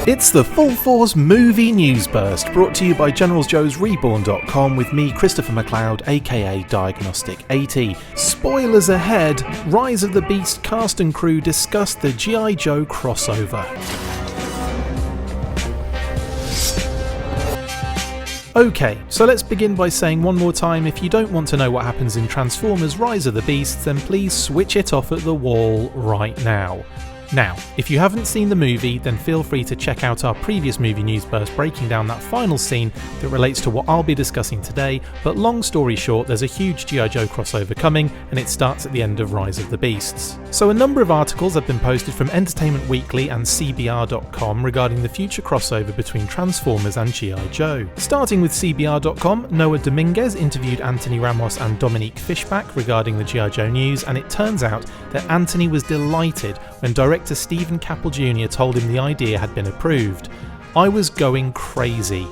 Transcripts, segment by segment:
It's the Full Force Movie News Burst, brought to you by GeneralsJoe'sReborn.com with me, Christopher McLeod, aka Diagnostic80. Spoilers ahead, Rise of the Beast cast and crew discuss the G.I. Joe crossover. Okay, so let's begin by saying one more time, if you don't want to know what happens in Transformers Rise of the Beast, then please switch it off at the wall right now. Now, if you haven't seen the movie, then feel free to check out our previous movie news burst breaking down that final scene that relates to what I'll be discussing today, but long story short, there's a huge G.I. Joe crossover coming, and it starts at the end of Rise of the Beasts. So a number of articles have been posted from Entertainment Weekly and CBR.com regarding the future crossover between Transformers and G.I. Joe. Starting with CBR.com, Noah Dominguez interviewed Anthony Ramos and Dominique Fishback regarding the G.I. Joe news, and it turns out that Anthony was delighted when director Stephen Caple Jr. told him the idea had been approved. I was going crazy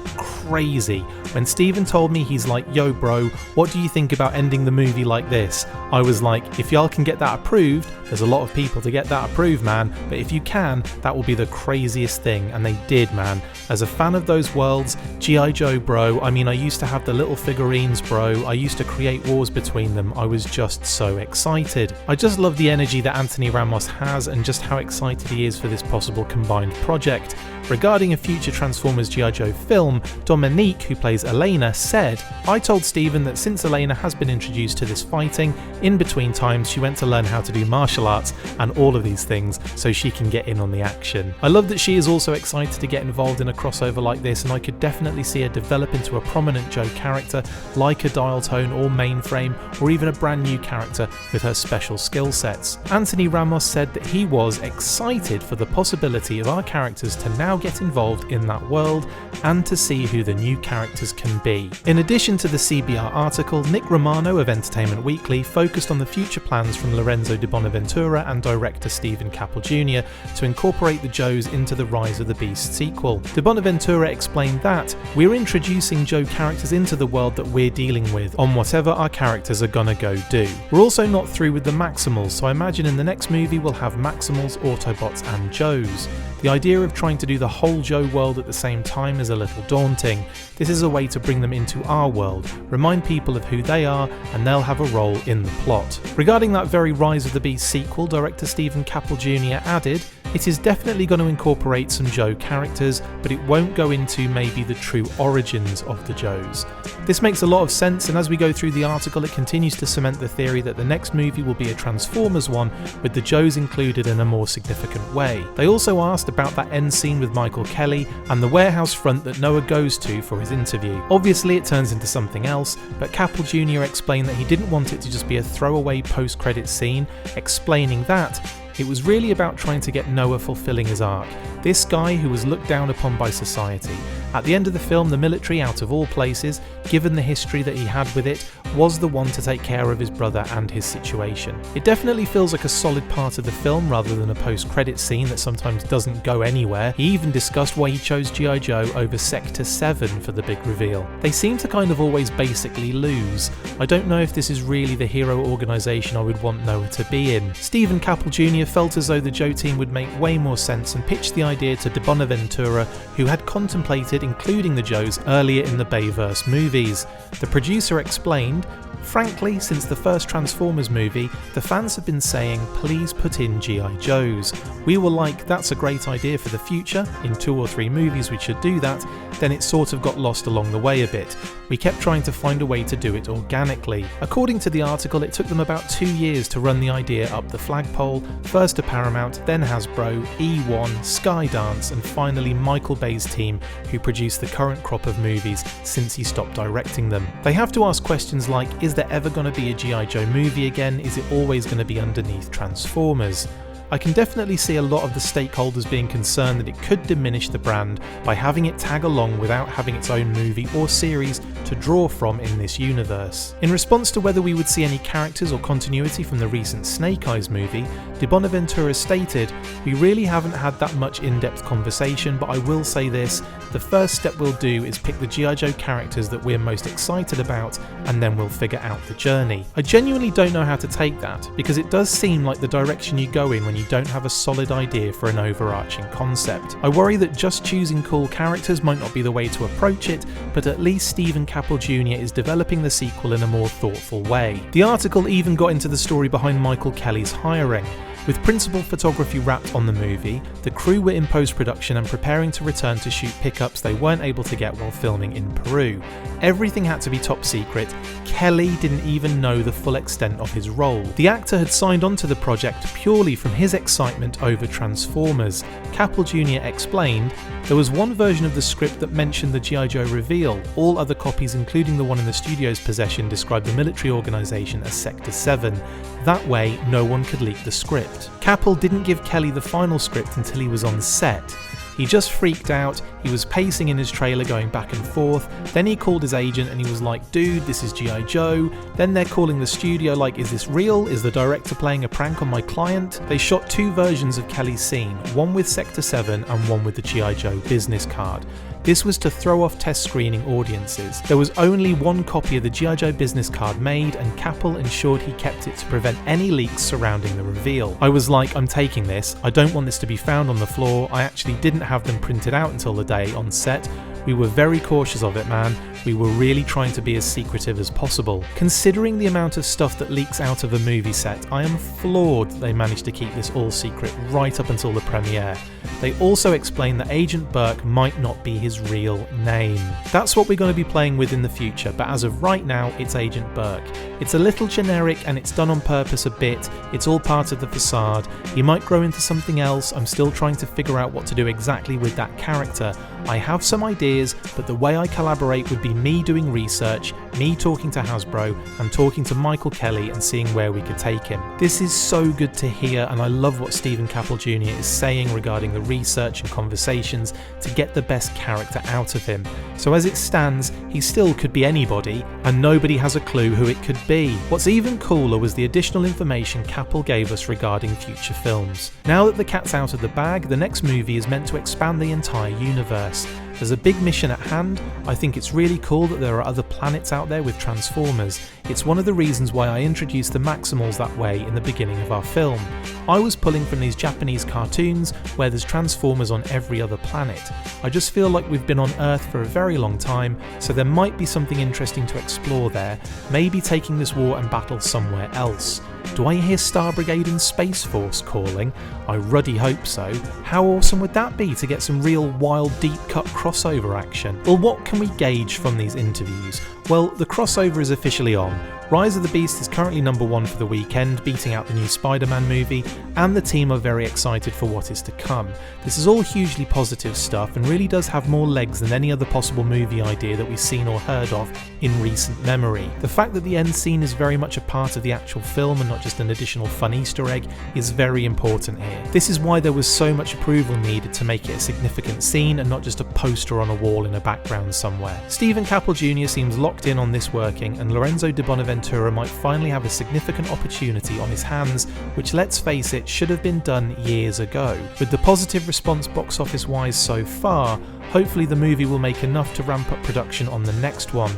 when Stephen told me, he's like, "Yo bro, what do you think about ending the movie like this?" I was like, if y'all can get that approved, there's a lot of people to get that approved, man, but if you can, that will be the craziest thing, and they did, man. As a fan of those worlds, G.I. Joe bro, I mean, I used to have the little figurines bro, I used to create wars between them, I was just so excited. I just love the energy that Anthony Ramos has and just how excited he is for this possible combined project. Regarding a future Transformers G.I. Joe film, Dominique, who plays Elena, said, "I told Stephen that since Elena has been introduced to this fighting, in between times she went to learn how to do martial arts and all of these things so she can get in on the action. I love that she is also excited to get involved in a crossover like this, and I could definitely see her develop into a prominent Joe character like a Dial Tone or Mainframe, or even a brand new character with her special skill sets." Anthony Ramos said that he was excited for the possibility of our characters to now get involved in that world and to see who the new characters can be. In addition to the CBR article, Nick Romano of Entertainment Weekly focused on the future plans from Lorenzo de Bonaventura and director Stephen Caple Jr. to incorporate the Joes into the Rise of the Beast sequel. De Bonaventura explained that, "We're introducing Joe characters into the world that we're dealing with, on whatever our characters are gonna go do. We're also not through with the Maximals, so I imagine in the next movie we'll have Maximals, Autobots and Joes. The idea of trying to do the whole Joe world at the same time is a little daunting. This is a way to bring them into our world, remind people of who they are, and they'll have a role in the plot." Regarding that very Rise of the Beast sequel, director Stephen Caple Jr. added, "It is definitely going to incorporate some Joe characters, but it won't go into maybe the true origins of the Joes." This makes a lot of sense, and as we go through the article, it continues to cement the theory that the next movie will be a Transformers one, with the Joes included in a more significant way. They also asked about that end scene with Michael Kelly and the warehouse front that Noah goes to for his interview. Obviously it turns into something else, but Caple Jr. explained that he didn't want it to just be a throwaway post-credit scene, explaining that it was really about trying to get Noah fulfilling his arc. This guy who was looked down upon by society. At the end of the film, the military, out of all places, given the history that he had with it, was the one to take care of his brother and his situation. It definitely feels like a solid part of the film rather than a post-credit scene that sometimes doesn't go anywhere. He even discussed why he chose G.I. Joe over Sector 7 for the big reveal. They seem to kind of always basically lose. I don't know if this is really the hero organisation I would want Noah to be in. Stephen Caple Jr. felt as though the Joe team would make way more sense and pitched the idea to De Bonaventura, who had contemplated including the Joes earlier in the Bayverse movies. The producer explained, "Frankly, since the first Transformers movie, the fans have been saying, please put in G.I. Joes. We were like, that's a great idea for the future, in 2 or 3 movies we should do that, then it sort of got lost along the way a bit. We kept trying to find a way to do it organically." According to the article, it took them about 2 years to run the idea up the flagpole, first to Paramount, then Hasbro, E1, Skydance, and finally Michael Bay's team, who produced the current crop of movies since he stopped directing them. They have to ask questions like, is there ever going to be a G.I. Joe movie again? Is it always going to be underneath Transformers? I can definitely see a lot of the stakeholders being concerned that it could diminish the brand by having it tag along without having its own movie or series to draw from in this universe. In response to whether we would see any characters or continuity from the recent Snake Eyes movie, De Bonaventura stated, "We really haven't had that much in-depth conversation, but I will say this, the first step we'll do is pick the G.I. Joe characters that we're most excited about, and then we'll figure out the journey." I genuinely don't know how to take that, because it does seem like the direction you go in when you don't have a solid idea for an overarching concept. I worry that just choosing cool characters might not be the way to approach it, but at least Stephen Caple Jr. is developing the sequel in a more thoughtful way. The article even got into the story behind Michael Kelly's hiring. With principal photography wrapped on the movie, the crew were in post-production and preparing to return to shoot pickups they weren't able to get while filming in Peru. Everything had to be top secret. Kelly didn't even know the full extent of his role. The actor had signed on to the project purely from his excitement over Transformers. Caple Jr. explained, "There was one version of the script that mentioned the G.I. Joe reveal. All other copies, including the one in the studio's possession, described the military organisation as Sector 7. That way, no one could leak the script." Caple didn't give Kelly the final script until he was on set. He just freaked out, he was pacing in his trailer going back and forth, then he called his agent and he was like, "Dude, this is G.I. Joe." Then they're calling the studio like, "Is this real? Is the director playing a prank on my client?" They shot two versions of Kelly's scene, one with Sector 7 and one with the G.I. Joe business card. This was to throw off test screening audiences. There was only one copy of the G.I. Joe business card made, and Caple ensured he kept it to prevent any leaks surrounding the reveal. I was like, "I'm taking this. I don't want this to be found on the floor." I actually didn't have them printed out until the day on set. We were very cautious of it, man. We were really trying to be as secretive as possible. Considering the amount of stuff that leaks out of a movie set, I am floored that they managed to keep this all secret right up until the premiere. They also explained that Agent Burke might not be his real name. That's what we're going to be playing with in the future, but as of right now, it's Agent Burke. It's a little generic and it's done on purpose a bit. It's all part of the facade. He might grow into something else. I'm still trying to figure out what to do exactly with that character. I have some ideas, but the way I collaborate would be me doing research, me talking to Hasbro, and talking to Michael Kelly and seeing where we could take him. This is so good to hear, and I love what Stephen Caple Jr. is saying regarding the research and conversations to get the best character out of him. So as it stands, he still could be anybody, and nobody has a clue who it could be. What's even cooler was the additional information Caple gave us regarding future films. Now that the cat's out of the bag, the next movie is meant to expand the entire universe. There's a big mission at hand. I think it's really cool that there are other planets out there with Transformers. It's one of the reasons why I introduced the Maximals that way in the beginning of our film. I was pulling from these Japanese cartoons where there's Transformers on every other planet. I just feel like we've been on Earth for a very long time, so there might be something interesting to explore there, maybe taking this war and battle somewhere else. Do I hear Star Brigade and Space Force calling? I ruddy hope so. How awesome would that be to get some real wild deep cut crossover action? Well, what can we gauge from these interviews? Well, the crossover is officially on. Rise of the Beast is currently #1 for the weekend, beating out the new Spider-Man movie, and the team are very excited for what is to come. This is all hugely positive stuff and really does have more legs than any other possible movie idea that we've seen or heard of in recent memory. The fact that the end scene is very much a part of the actual film and not just an additional fun Easter egg is very important here. This is why there was so much approval needed to make it a significant scene and not just a poster on a wall in a background somewhere. Stephen Caple Jr. seems locked in on this working, and Lorenzo de Bonaventura might finally have a significant opportunity on his hands, which, let's face it, should have been done years ago. With the positive response box office wise so far, hopefully the movie will make enough to ramp up production on the next one.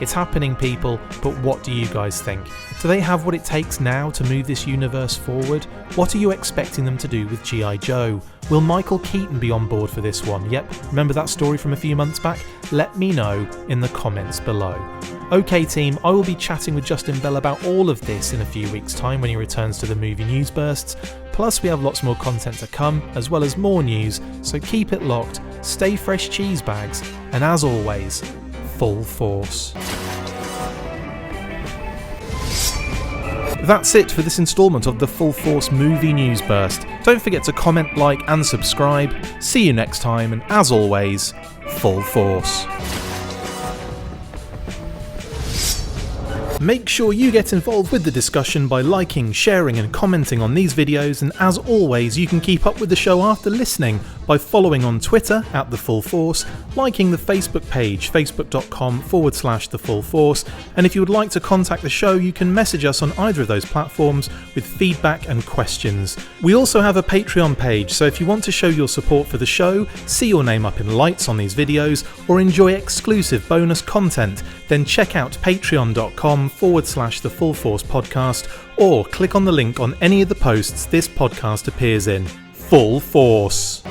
It's happening, people, but what do you guys think? Do they have what it takes now to move this universe forward? What are you expecting them to do with G.I. Joe? Will Michael Keaton be on board for this one? Yep, remember that story from a few months back? Let me know in the comments below. Okay team, I will be chatting with Justin Bell about all of this in a few weeks' time when he returns to the movie news bursts. Plus we have lots more content to come, as well as more news, so keep it locked, stay fresh cheese bags, and as always, full force. That's it for this instalment of the Full Force Movie News Burst. Don't forget to comment, like and subscribe. See you next time, and as always, full force. Make sure you get involved with the discussion by liking, sharing and commenting on these videos, and as always you can keep up with the show after listening by following on Twitter @TheFullForce, liking the Facebook page facebook.com/TheFullForce, and if you would like to contact the show you can message us on either of those platforms with feedback and questions. We also have a Patreon page, so if you want to show your support for the show, see your name up in lights on these videos, or enjoy exclusive bonus content, then check out patreon.com/TheFullForce podcast, or click on the link on any of the posts this podcast appears in. Full Force!